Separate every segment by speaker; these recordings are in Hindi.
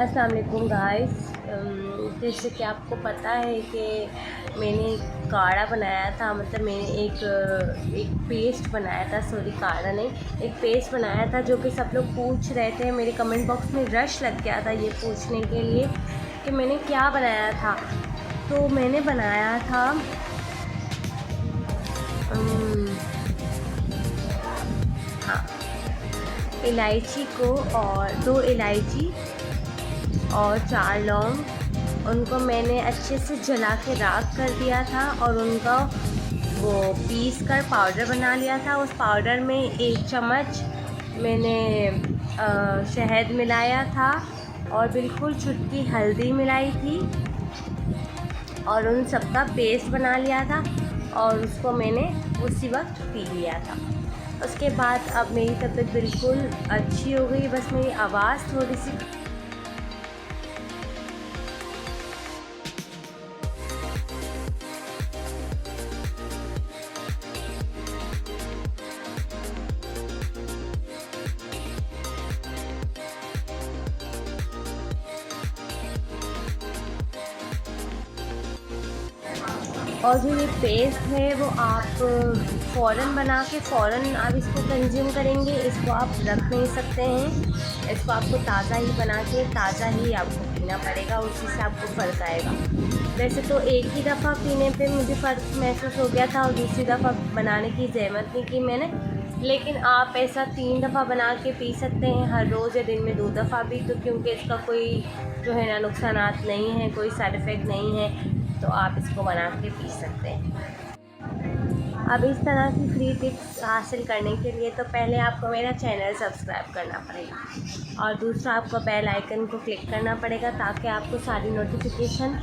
Speaker 1: अस्सलाम वालेकुम गाइस। जैसे कि आपको पता है कि मैंने काढ़ा बनाया था, मतलब मैंने एक पेस्ट बनाया था, सॉरी काढ़ा नहीं, एक पेस्ट बनाया था जो कि सब लोग पूछ रहे थे। मेरे कमेंट बॉक्स में रश लग गया था ये पूछने के लिए कि मैंने क्या बनाया था। तो मैंने बनाया था हाँ, इलायची को और 2 इलायची और 4 लौंग, उनको मैंने अच्छे से जला के राख कर दिया था और उनका वो पीस कर पाउडर बना लिया था। उस पाउडर में 1 चम्मच मैंने शहद मिलाया था और बिल्कुल चुटकी हल्दी मिलाई थी और उन सब का पेस्ट बना लिया था और उसको मैंने उसी वक्त पी लिया था। उसके बाद अब मेरी तबीयत बिल्कुल अच्छी हो गई, बस मेरी आवाज़ थोड़ी सी और जो ये पेस्ट है वो आप फ़ौरन बना के फ़ौरन आप इसको कंज्यूम करेंगे, इसको आप रख नहीं सकते हैं। इसको आपको ताज़ा ही बना के ताज़ा ही आपको पीना पड़ेगा, उसी से आपको फ़र्क आएगा। वैसे तो एक ही दफ़ा पीने पे मुझे फ़र्क महसूस हो गया था और दूसरी दफ़ा बनाने की ज़हमत नहीं की मैंने, लेकिन आप ऐसा 3 दफ़ा बना के पी सकते हैं हर रोज़ या दिन में 2 दफ़ा भी। तो क्योंकि इसका कोई जो है ना नुकसानात नहीं है, कोई साइड इफ़ेक्ट नहीं है, तो आप इसको बना के पी सकते हैं। अब इस तरह की फ्री टिप्स हासिल करने के लिए तो पहले आपको मेरा चैनल सब्सक्राइब करना पड़ेगा और दूसरा आपको बेल आइकन को क्लिक करना पड़ेगा ताकि आपको सारी नोटिफिकेशन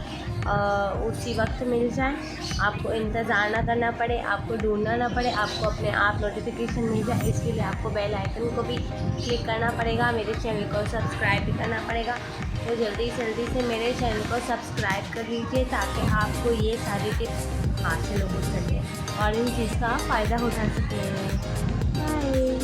Speaker 1: उसी वक्त मिल जाए, आपको इंतज़ार ना करना पड़े, आपको ढूंढना ना पड़े, आपको अपने आप नोटिफिकेशन मिल जाए। इसके लिए आपको बेल आइकन को भी क्लिक करना पड़ेगा, मेरे चैनल को सब्सक्राइब भी करना पड़ेगा। तो जल्दी से मेरे चैनल को सब्सक्राइब कर लीजिए ताकि आपको ये सारी टिप्स हासिल हो सके और इन चीज़ का फ़ायदा उठा सकें। बाय।